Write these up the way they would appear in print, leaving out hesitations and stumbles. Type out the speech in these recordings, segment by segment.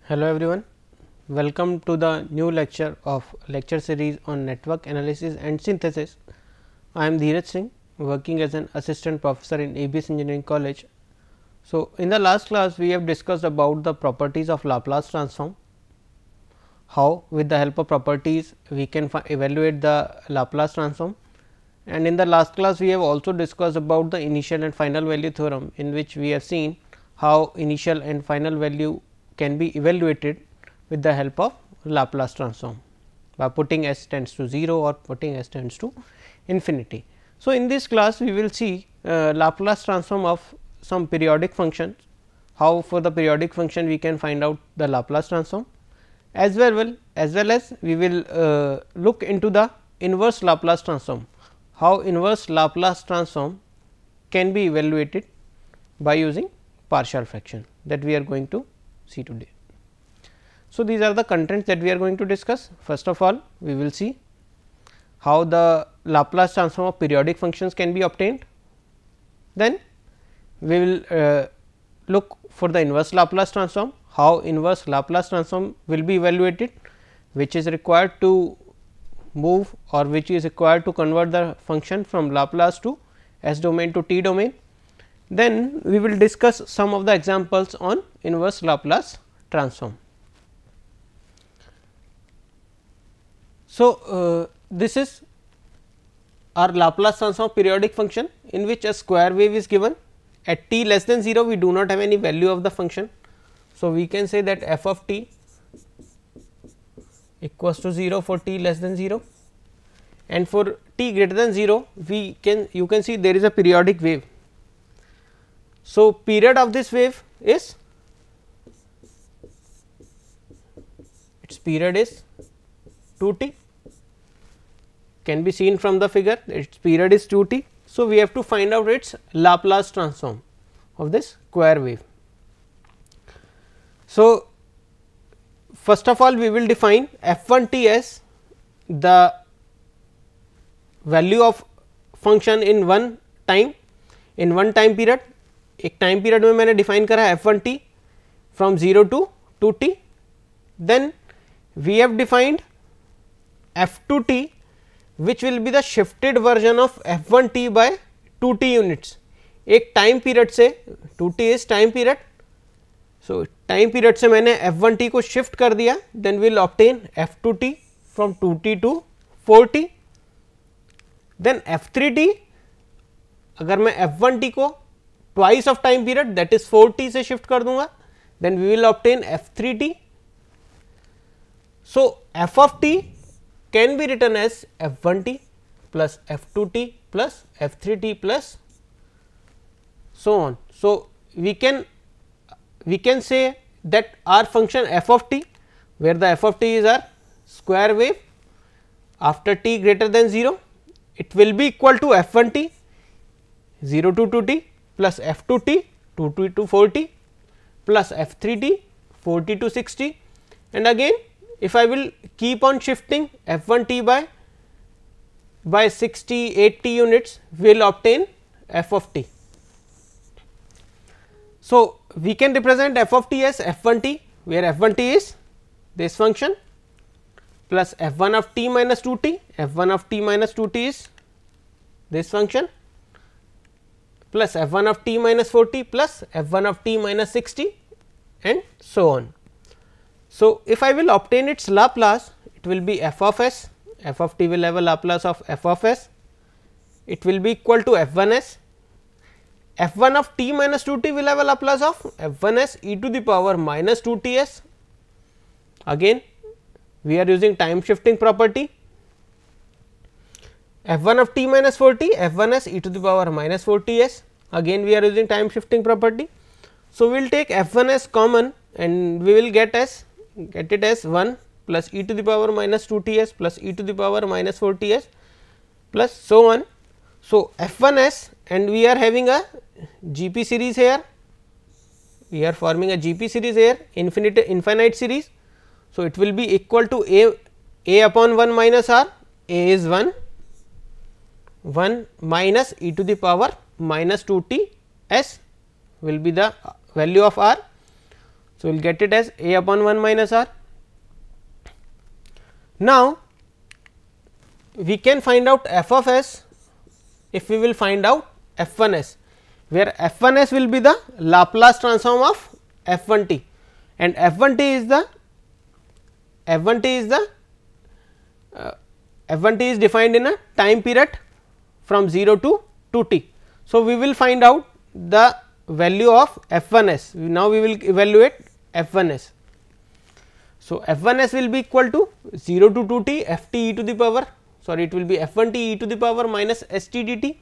Hello everyone, welcome to the new lecture of lecture series on network analysis and synthesis. I am Dheeraj Singh, working as an assistant professor in ABS Engineering College. So, in the last class we have discussed about the properties of Laplace transform, how with the help of properties we can evaluate the Laplace transform, and in the last class we have also discussed about the initial and final value theorem, in which we have seen how initial and final value can be evaluated with the help of Laplace transform by putting s tends to 0 or putting s tends to infinity. So, in this class we will see Laplace transform of some periodic functions, how for the periodic function we can find out the Laplace transform, as well as we will look into the inverse Laplace transform, how inverse Laplace transform can be evaluated by using partial fraction, that we are going to see today. So, these are the contents that we are going to discuss. First of all, we will see how the Laplace transform of periodic functions can be obtained. Then we will look for the inverse Laplace transform, how inverse Laplace transform will be evaluated, which is required to move or which is required to convert the function from Laplace to S domain to T domain. Then we will discuss some of the examples on inverse Laplace transform. So, this is our Laplace transform periodic function, in which a square wave is given at t less than 0. We do not have any value of the function. So, we can say that f of t equals to 0 for t less than 0, and for t greater than 0 you can see there is a periodic wave. So, period of this wave is, its period is 2 t, can be seen from the figure, its period is 2 t. So, we have to find out its Laplace transform of this square wave. So, first of all we will define f 1 t as the value of function in one time period. एक time period में मैंने define करा है f1 t from 0 to 2t. Then we have defined f2 t which will be the shifted version of f1 t by 2t units. एक time period से 2t is time period, so time period से मैंने f1 t को shift कर दिया. Then will obtain f2 t from 2t to 4t. Then f3 t अगर मैं f1 t को twice of time period that is 4t से शिफ्ट कर दूंगा, then we will obtain f3t. So f of t can be written as f1t plus f2t plus f3t plus so on. So, we can say that our function f of t, where the f of t is our square wave after t greater than 0, it will be equal to f1 t 0 to 2t plus f2 t 2t to 4t plus f3 t 4t to 6t, and again if I will keep on shifting f1 t by 60 80 units, we will obtain f of t. So, we can represent f of t as f1 t, where f1 t is this function plus f1 of t minus 2t, f1 of t minus 2t is this function plus f1 of t minus 4t plus f1 of t minus 6t and so on. So, if I will obtain its Laplace, it will be f of s, f of t will have a Laplace of f of s, it will be equal to f1 s, f1 of t minus 2t will have a Laplace of f1 s e to the power minus 2t s. Again we are using time shifting property, f1 of t minus 4t f1 s e to the power minus 4t s, again we are using time shifting property. So, we will take f1 s common and we will get it as 1 plus e to the power minus 2t s plus e to the power minus 4t s plus so on. So, f1 s, and we are having a GP series here, we are forming a GP series here, infinite series. So, it will be equal to a upon 1 minus r, a is 1 minus e to the power minus 2t s will be the value of r. So, we will get it as a upon 1 minus r. Now, we can find out f of s if we will find out f 1 s, where f 1 s will be the Laplace transform of f 1 t, and f 1 t is the f1t is defined in a time period from 0 to 2t. So, we will find out the value of f1s. Now, we will evaluate f1s. So, f1s will be equal to 0 to 2t ft e to the power, sorry, it will be f1t e to the power minus st dt.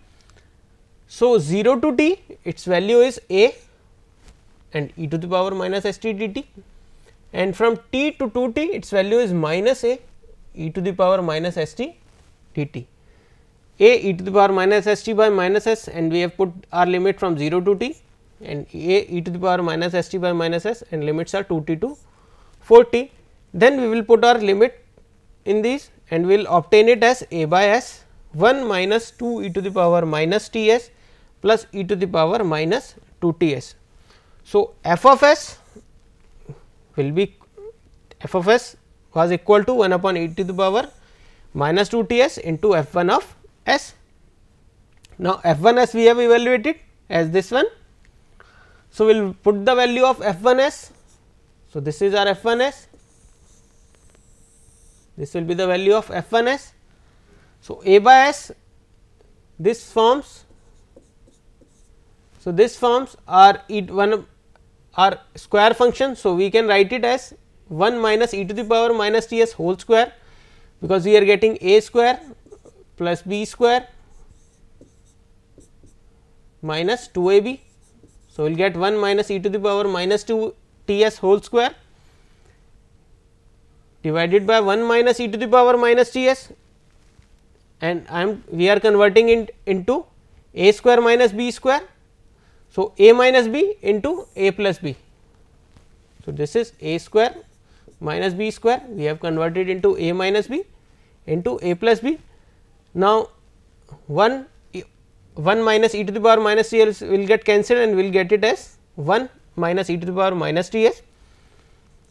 So, 0 to t its value is a and e to the power minus st dt, and from t to 2t its value is minus a e to the power minus st dt, a e to the power minus st by minus s, and we have put our limit from 0 to t, and a e to the power minus st by minus s, and limits are 2t to 4t. Then we will put our limit in these and we will obtain it as a by s 1 minus 2 e to the power minus t s plus e to the power minus 2 t s. So, f of s will be f of s was equal to 1 upon e to the power minus 2 t s into f 1 of s. Now, f 1 s we have evaluated as this one. So, we will put the value of f 1 s. So, this is our f 1 s, this will be the value of f 1 s. So, a by s this forms, so this forms our our square function. So, we can write it as 1 minus e to the power minus t s whole square, because we are getting a square plus b square minus 2 a b. So, we will get 1 minus e to the power minus 2 t s whole square divided by 1 minus e to the power minus t s, and we are converting it into a square minus b square. So, a minus b into a plus b. So, this is a square minus b square, we have converted into a minus b into a plus b. Now, 1 minus e to the power minus t s will get cancelled and we will get it as 1 minus e to the power minus t s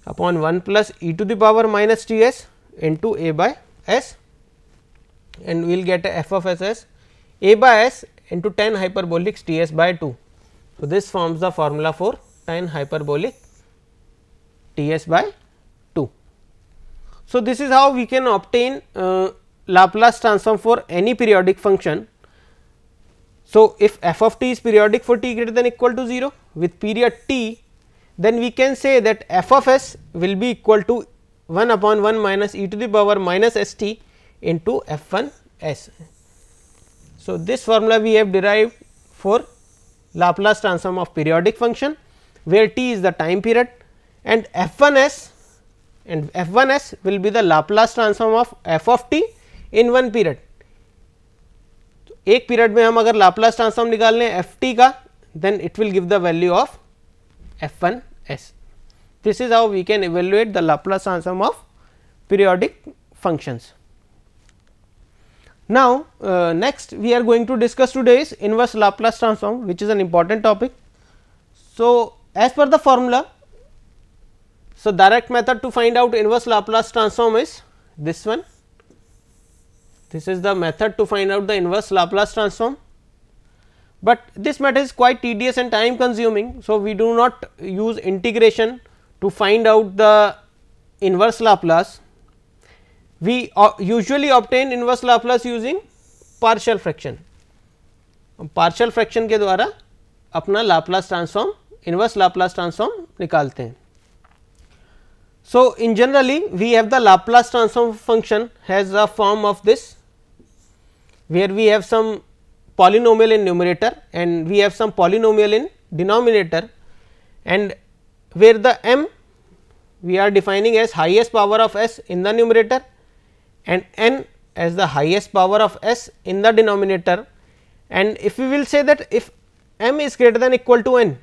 upon 1 plus e to the power minus t s into a by s, and we will get a f of s as a by s into tan hyperbolic t s by 2. So, this forms the formula for tan hyperbolic t s by 2. So, this is how we can obtain Laplace transform for any periodic function. So, if f of t is periodic for t greater than equal to 0 with period t, then we can say that f of s will be equal to 1 upon 1 minus e to the power minus s t into f 1 s. So, this formula we have derived for Laplace transform of periodic function, where t is the time period, and f 1 s will be the Laplace transform of f of t in one period. तो एक period में हम अगर Laplace transform निकाल लें F T का, then it will give the value of f 1 s. This is how we can evaluate the Laplace transform of periodic functions. Now, next we are going to discuss today is inverse Laplace transform, which is an important topic. So, as per the formula, so direct method to find out inverse Laplace transform is this one. This is the method to find out the inverse Laplace transform, but this method is quite tedious and time consuming. So, we do not use integration to find out the inverse Laplace. We usually obtain inverse Laplace using partial fraction. Partial fraction के द्वारा अपना Laplace transform, inverse Laplace transform निकालते हैं. So, in generally we have the Laplace transform function has a form of this, where we have some polynomial in numerator and we have some polynomial in denominator, and where the m we are defining as highest power of s in the numerator and n as the highest power of s in the denominator. And if we will say that if m is greater than equal to n,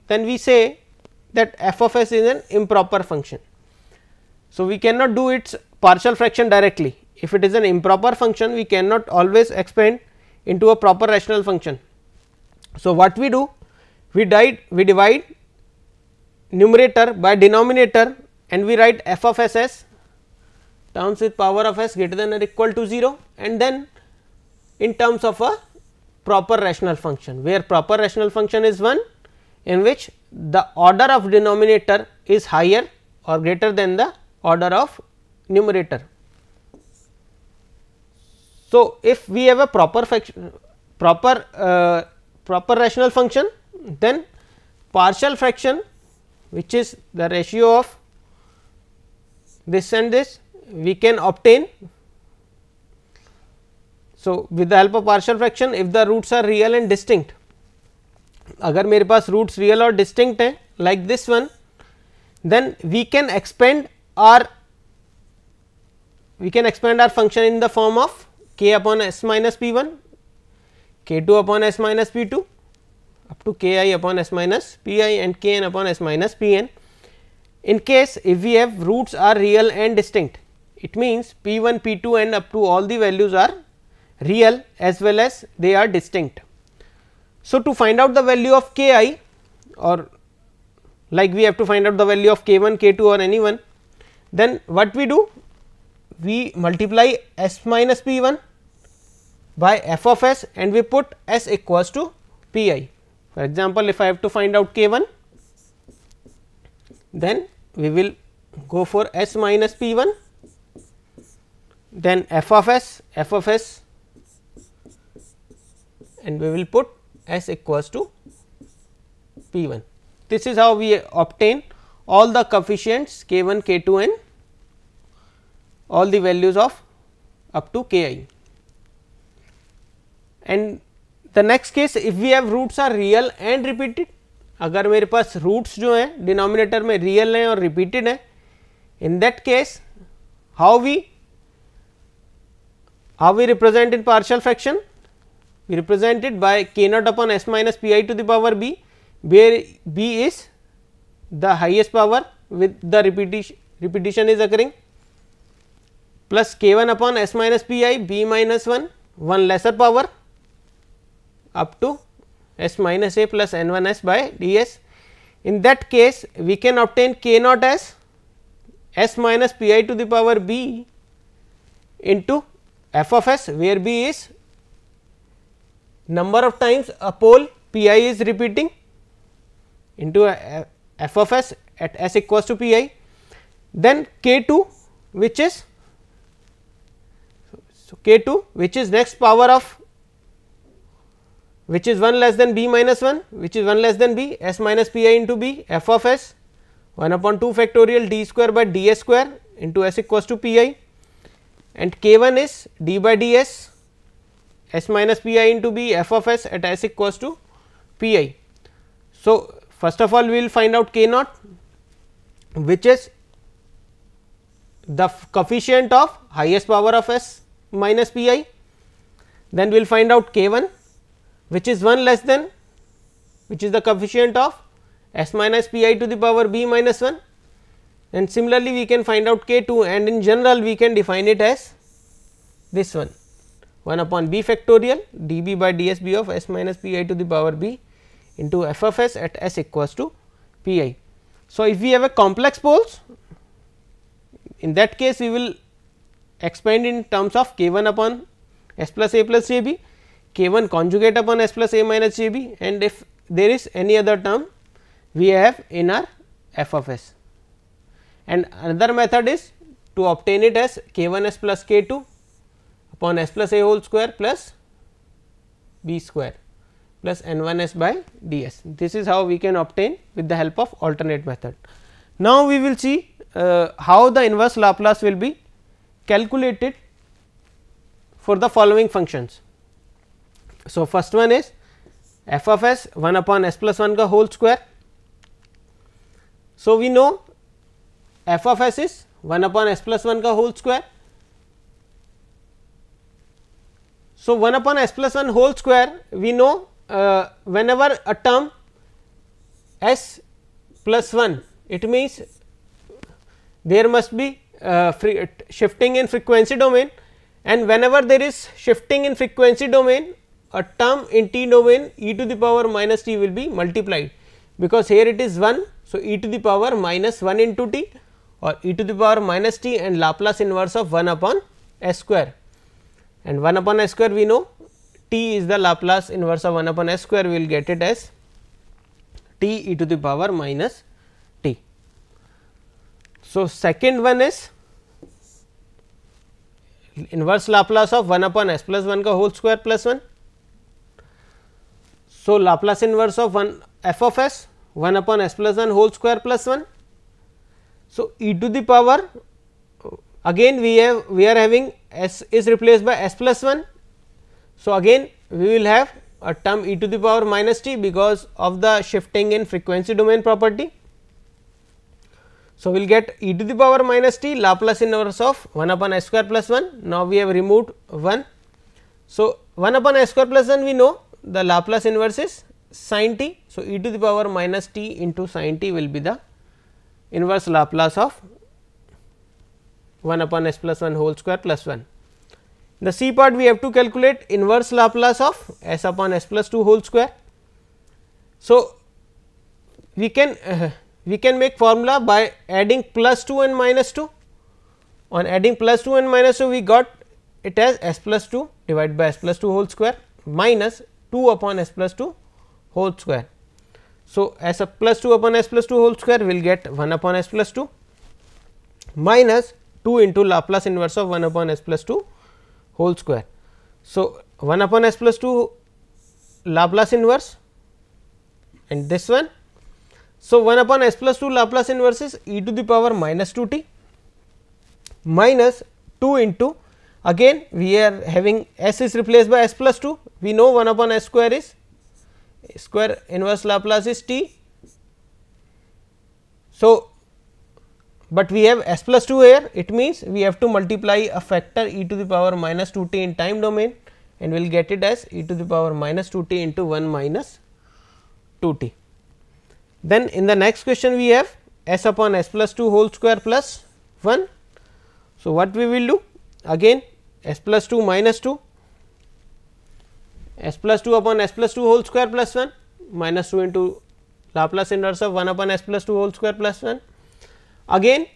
then we say that f of s is an improper function. So, we cannot do its partial fraction directly. If it is an improper function, we cannot always expand into a proper rational function. So, what we do? We divide numerator by denominator and we write f of s as terms with power of s greater than or equal to 0, and then in terms of a proper rational function, where proper rational function is one in which the order of denominator is higher or greater than the order of numerator. So, if we have a proper rational function, then partial fraction, which is the ratio of this and this, we can obtain. So, with the help of partial fraction, if the roots are real and distinct, अगर मेरे पास roots real और distinct है like this one, then we can expand our function in the form of k upon s minus p 1, k 2 upon s minus p 2 up to k I upon s minus p I and k n upon s minus p n. In case if we have roots are real and distinct, it means p 1, p 2 and up to all the values are real as well as they are distinct. So, to find out the value of k I, or like we have to find out the value of k 1, k 2 or any one, then what we do? We multiply s minus p 1 by f of s and we put s equals to p I. For example, if I have to find out k 1, then we will go for s minus p 1, then f of s and we will put s equals to p 1. This is how we obtain all the coefficients k 1, k 2 and all the values of up to k I. And the next case, if we have roots are real and repeated, अगर मेरे पास roots जो हैं denominator में real हैं और repeated हैं, in that case how we represent in partial fraction? We represent it by k naught upon s minus p I to the power b, where b is the highest power with the repetition is occurring, plus k 1 upon s minus p I b minus 1 lesser power up to s minus a plus n 1 s by d s. In that case we can obtain k naught as s minus p I to the power b into f of s, where b is number of times a pole p I is repeating into f of s at s equals to p I, then k 2 which is k 2 which is next power of which is 1 less than b minus 1, which is 1 less than b, s minus p I into b, f of s 1 upon 2 factorial d square by d s square into s equals to p I, and k 1 is d by d s s minus p I into b, f of s at s equals to p I. So, first of all we will find out k naught, which is the coefficient of highest power of s minus p I, then we will find out k 1 which is 1 less than, which is the coefficient of s minus p I to the power b minus 1, and similarly we can find out k 2, and in general we can define it as this one 1 upon b factorial d b by d s b of s minus p I to the power b into f of s at s equals to p I. So, if we have a complex poles, in that case we will expand in terms of k 1 upon s plus a plus j b, k 1 conjugate upon s plus a minus j b, and if there is any other term we have in our f of s. And another method is to obtain it as k 1 s plus k 2 upon s plus a whole square plus b square plus n 1 s by d s. This is how we can obtain with the help of alternate method. Now, we will see how the inverse Laplace will be calculated for the following functions. So, first one is f of s 1 upon s plus 1 ka whole square. So, we know f of s is 1 upon s plus 1 ka whole square. So, 1 upon s plus 1 whole square, we know whenever a term s plus 1, it means there must be shifting in frequency domain, and whenever there is shifting in frequency domain, a term in t domain e to the power minus t will be multiplied, because here it is 1. So, e to the power minus 1 into t or e to the power minus t and Laplace inverse of 1 upon s square, and 1 upon s square we know t is the Laplace inverse of 1 upon s square, we will get it as t e to the power minus t. So, second one is inverse Laplace of 1 upon s plus 1 ka whole square plus 1. So, Laplace inverse of 1 f of s 1 upon s plus 1 whole square plus 1. So, e to the power, again we are having s is replaced by s plus 1. So, again we will have a term e to the power minus t because of the shifting in frequency domain property. So, we will get e to the power minus t Laplace inverse of 1 upon s square plus 1. Now, we have removed 1. So, 1 upon s square plus 1 we know the Laplace inverse is sin t. So, e to the power minus t into sin t will be the inverse Laplace of 1 upon s plus 1 whole square plus 1. The c part we have to calculate inverse Laplace of s upon s plus 2 whole square. So, we can make formula by adding plus 2 and minus 2. On adding plus 2 and minus 2 we got it as s plus 2 divided by s plus 2 whole square minus 2 upon s plus 2 whole square. So, s plus 2 upon s plus 2 whole square will get 1 upon s plus 2 minus 2 into Laplace inverse of 1 upon s plus 2 whole square. So, 1 upon s plus 2 Laplace inverse and this one. So, 1 upon s plus 2 Laplace inverse is e to the power minus 2 t minus 2 into, again we are having s is replaced by s plus 2, we know 1 upon s square is square inverse Laplace is t. So, but we have s plus 2 here, it means we have to multiply a factor e to the power minus 2 t in time domain and we will get it as e to the power minus 2 t into 1 minus 2 t. Then in the next question we have s upon s plus 2 whole square plus 1. So, what we will do, again s plus 2 minus 2, s plus 2 upon s plus 2 whole square plus 1 minus 2 into Laplace inverse of 1 upon s plus 2 whole square plus 1. Again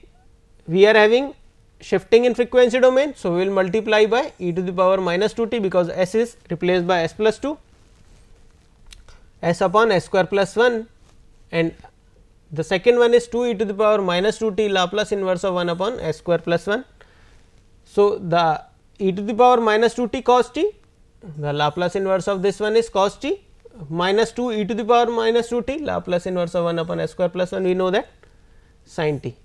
we are having shifting in frequency domain. So, we will multiply by e to the power minus 2 t because s is replaced by s plus 2, s upon s square plus 1, and the second one is 2 e to the power minus 2 t Laplace inverse of 1 upon s square plus 1. So, the e to the power minus 2 t cos t, the Laplace inverse of this one is cos t minus 2 e to the power minus 2 t Laplace inverse of 1 upon s square plus 1, we know that sin t.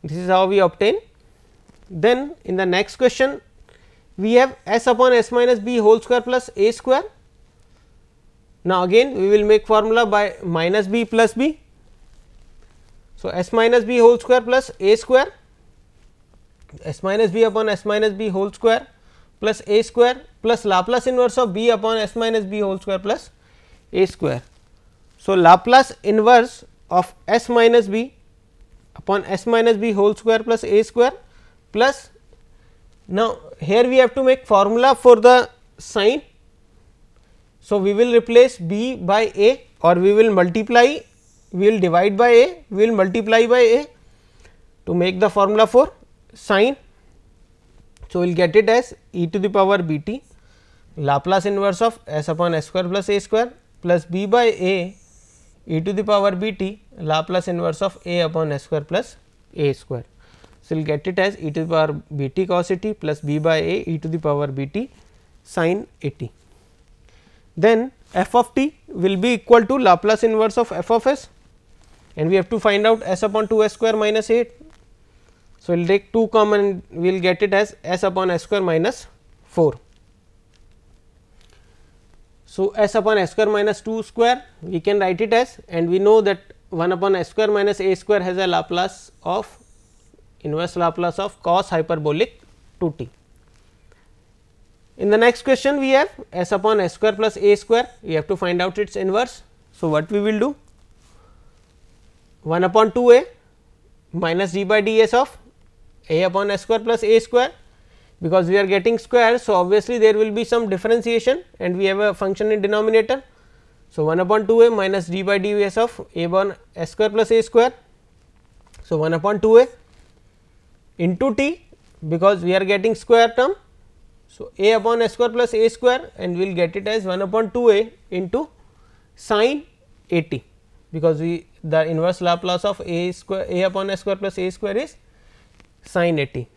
This is how we obtain. Then in the next question we have s upon s minus b whole square plus a square. Now, again we will make formula by minus b plus b. So, s minus b whole square plus a square, s minus b upon s minus b whole square plus a square plus Laplace inverse of b upon s minus b whole square plus a square. So, Laplace inverse of s minus b upon s minus b whole square plus a square plus, now here we have to make formula for the sign. So, we will replace b by a or we will multiply, we will divide by a, we will multiply by a to make the formula for sin. So, we will get it as e to the power b t Laplace inverse of s upon s square plus a square plus b by a e to the power b t Laplace inverse of a upon s square plus a square. So, we will get it as e to the power b t cos a t plus b by a e to the power b t sin a t. Then f of t will be equal to Laplace inverse of f of s and we have to find out s upon 2 s square minus 8. So, we will take 2 common, we will get it as s upon s square minus 4. So, s upon s square minus 2 square we can write it as, and we know that 1 upon s square minus a square has a Laplace of inverse Laplace of cos hyperbolic 2 t. In the next question we have s upon s square plus a square, we have to find out its inverse. So, what we will do, 1 upon 2 a minus d by ds of a upon s square plus a square, because we are getting square. So, obviously, there will be some differentiation and we have a function in denominator. So, 1 upon 2 a minus d by dS of a upon s square plus a square. So, 1 upon 2 a into t, because we are getting square term. So, a upon s square plus a square, and we will get it as 1 upon 2 a into sin a t, because we the inverse Laplace of a square a upon s square plus a square is sin a t.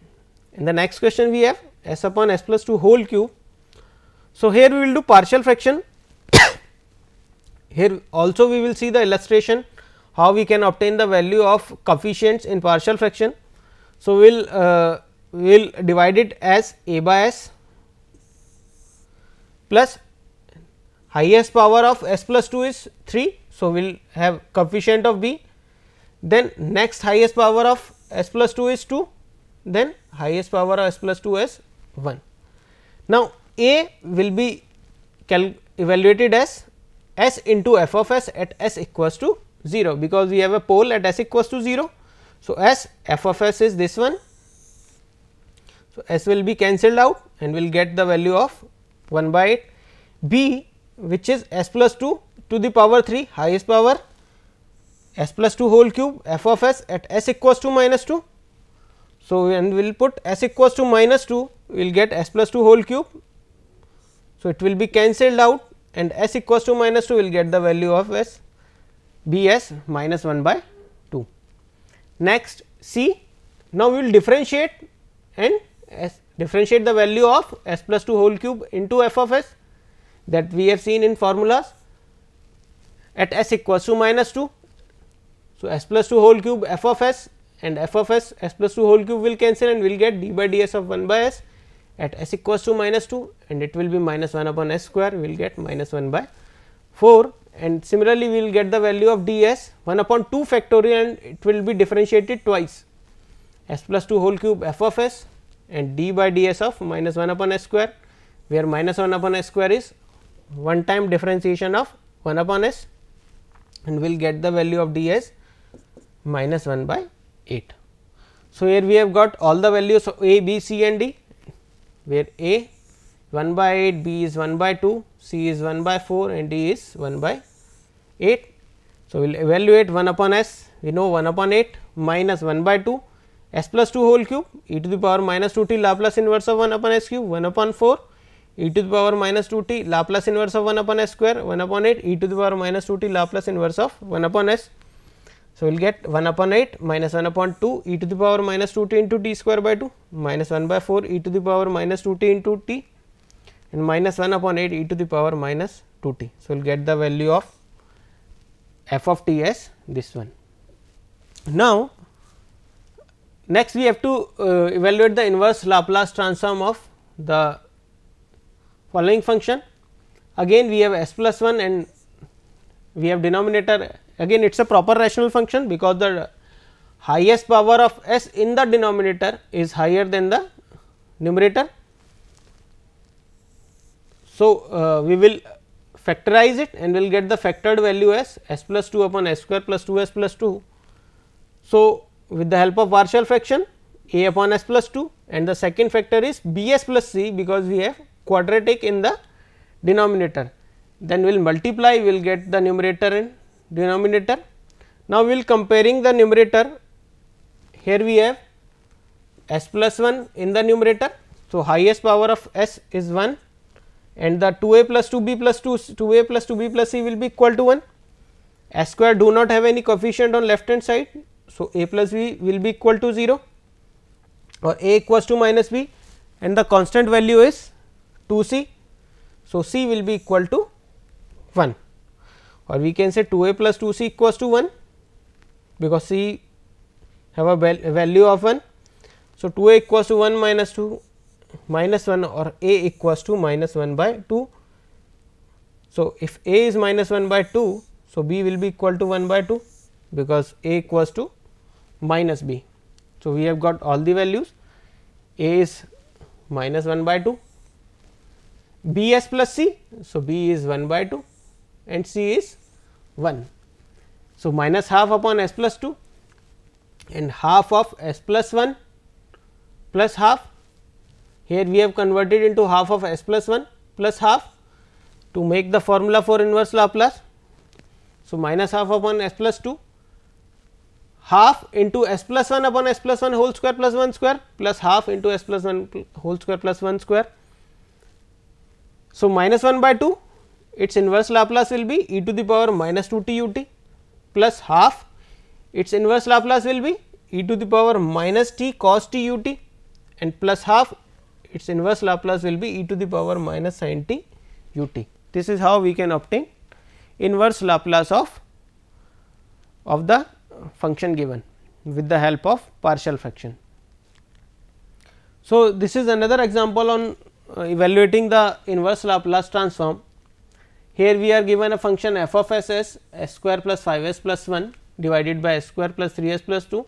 In the next question we have s upon s plus 2 whole cube. So, here we will do partial fraction. Here also we will see the illustration how we can obtain the value of coefficients in partial fraction. So, we will divide it as a by s plus highest power of s plus 2 is 3. So, we will have coefficient of b, then next highest power of s plus 2 is 2, then highest power of s plus 2 is 1. Now, a will be evaluated as s into f of s at s equals to 0, because we have a pole at s equals to 0. So, s f of s is this one. So, s will be cancelled out and we will get the value of 1 by 8. B, which is s plus 2 to the power 3 highest power s plus 2 whole cube f of s at s equals to minus 2. So, and we will put s equals to minus 2, we will get s plus 2 whole cube. So, it will be cancelled out and s equals to minus 2 will get the value of s b s minus 1 by 2. Next C, now we will differentiate and differentiate the value of s plus 2 whole cube into f of s, that we have seen in formulas at s equals to minus 2. So, s plus 2 whole cube f of s and f of s plus 2 whole cube will cancel and we will get d by ds of 1 by s at s equals to minus 2, and it will be minus 1 upon s square, we will get minus 1 by 4, and similarly we will get the value of ds 1 upon 2 factorial and it will be differentiated twice, s plus 2 whole cube f of s and d by ds of minus 1 upon s square, where minus 1 upon s square is one time differentiation of 1 upon s, and we will get the value of ds minus 1 by 8. So, here we have got all the values of a, b, c and d, where a 1 by 8, b is 1 by 2, c is 1 by 4 and d is 1 by 8. So, we will evaluate 1 upon s, we know 1 upon 8 minus 1 by 2 s plus 2 whole cube e to the power minus 2 t Laplace inverse of 1 upon s cube, 1 upon 4 e to the power minus 2 t Laplace inverse of 1 upon s square, 1 upon 8 e to the power minus 2 t Laplace inverse of 1 upon s. So, we will get 1 upon 8 minus 1 upon 2 e to the power minus 2 t into t square by 2 minus 1 by 4 e to the power minus 2 t into t and minus 1 upon 8 e to the power minus 2 t. So, we will get the value of f of t as this one. Now, next we have to evaluate the inverse Laplace transform of the following function. Again we have s plus 1 and we have denominator, again it is a proper rational function, because the highest power of s in the denominator is higher than the numerator. So, we will factorize it and we will get the factored value as s plus 2 upon s square plus 2 s plus 2. So, with the help of partial fraction a upon s plus 2 and the second factor is b s plus c, because we have quadratic in the denominator, then we will multiply, we will get the numerator and denominator. Now, we will comparing the numerator, here we have s plus 1 in the numerator. So, highest power of s is 1 and the 2a plus 2b plus 2a plus 2b plus c will be equal to 1. S square do not have any coefficient on left hand side. So, a plus b will be equal to 0 or a equals to minus b, and the constant value is 2 c. So, c will be equal to 1, or we can say 2a plus 2 c equals to 1, because c have a value of 1. So, 2a equals to 1 minus 2 minus 1 or a equals to minus 1 by 2. So, if a is minus 1 by 2, so b will be equal to 1 by 2, because a equals to minus b. So, we have got all the values, a is minus 1 by 2, b s plus c. So, b is 1 by 2 and c is 1. So, minus half upon s plus 2 and half of s plus 1 plus half. Here we have converted into half of s plus 1 plus half. to make the formula for inverse Laplace. So, minus half upon s plus 2, half into s plus 1 upon s plus 1 whole square plus 1 square plus half into s plus 1 whole square plus 1 square. So, minus 1 by 2, its inverse Laplace will be e to the power minus 2 t u t plus half, its inverse Laplace will be e to the power minus t cos t u t, and plus half, its inverse Laplace will be e to the power minus sin t u t. This is how we can obtain inverse Laplace of the function given with the help of partial fraction. So, this is another example on evaluating the inverse Laplace transform. Here we are given a function f of s as s square plus 5 s plus 1 divided by s square plus 3 s plus 2,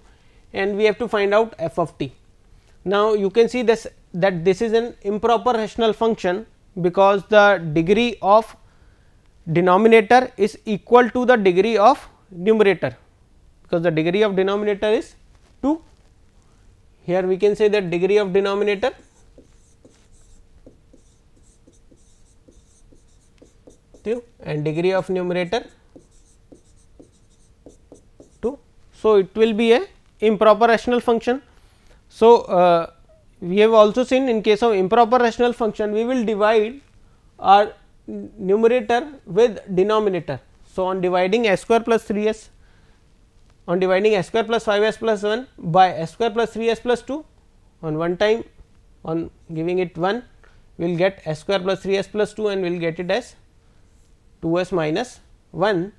and we have to find out f of t. Now, you can see this that this is an improper rational function, because the degree of denominator is equal to the degree of numerator, because the degree of denominator is 2. Here we can say that degree of denominator and degree of numerator 2. So, it will be a improper rational function. So, we have also seen in case of improper rational function, we will divide our numerator with denominator. So, on dividing s square plus 3 s, on dividing s square plus 5 s plus 1 by s square plus 3 s plus 2, on one time on giving it 1, we will get s square plus 3 s plus 2 and we will get it as 2 s minus 1.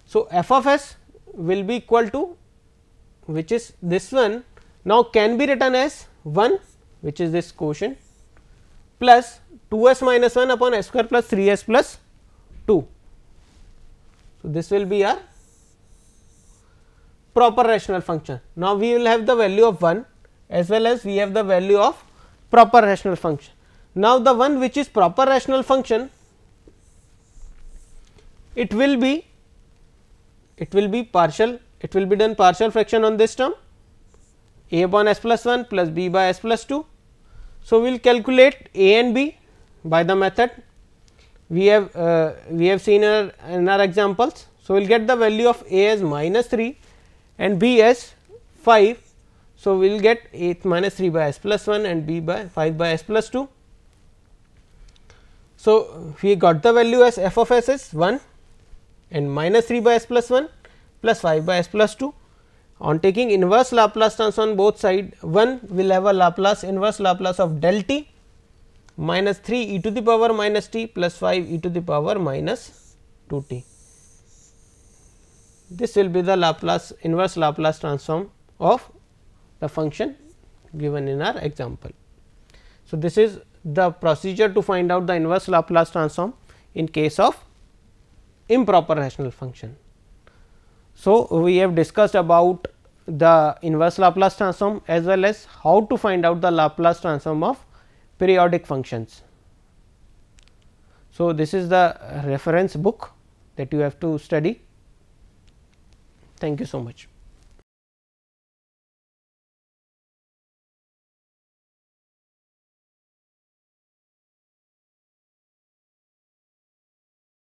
So, f of s will be equal to, which is this one, now can be written as 1, which is this quotient, plus 2 s minus 1 upon s square plus 3 s plus 2. So, this will be our proper rational function. Now, we will have the value of 1 as well as we have the value of proper rational function. Now, the one which is proper rational function, it will be partial, it will be done partial fraction on this term a upon s plus 1 plus b by s plus 2. So, we will calculate a and b by the method we have seen in our examples. So, we will get the value of a as minus 3 and b as 5. So, we will get a minus 3 by s plus 1 and b by 5 by s plus 2. So, we got the value as f of s is 1 and minus 3 by s plus 1 plus 5 by s plus 2. On taking inverse Laplace transform on both side, 1 will have a Laplace inverse Laplace of del t minus 3 e to the power minus t plus 5 e to the power minus 2 t. This will be the Laplace inverse Laplace transform of the function given in our example. So, this is the procedure to find out the inverse Laplace transform in case of improper rational function. So, we have discussed about the inverse Laplace transform as well as how to find out the Laplace transform of periodic functions. So, this is the reference book that you have to study. Thank you so much.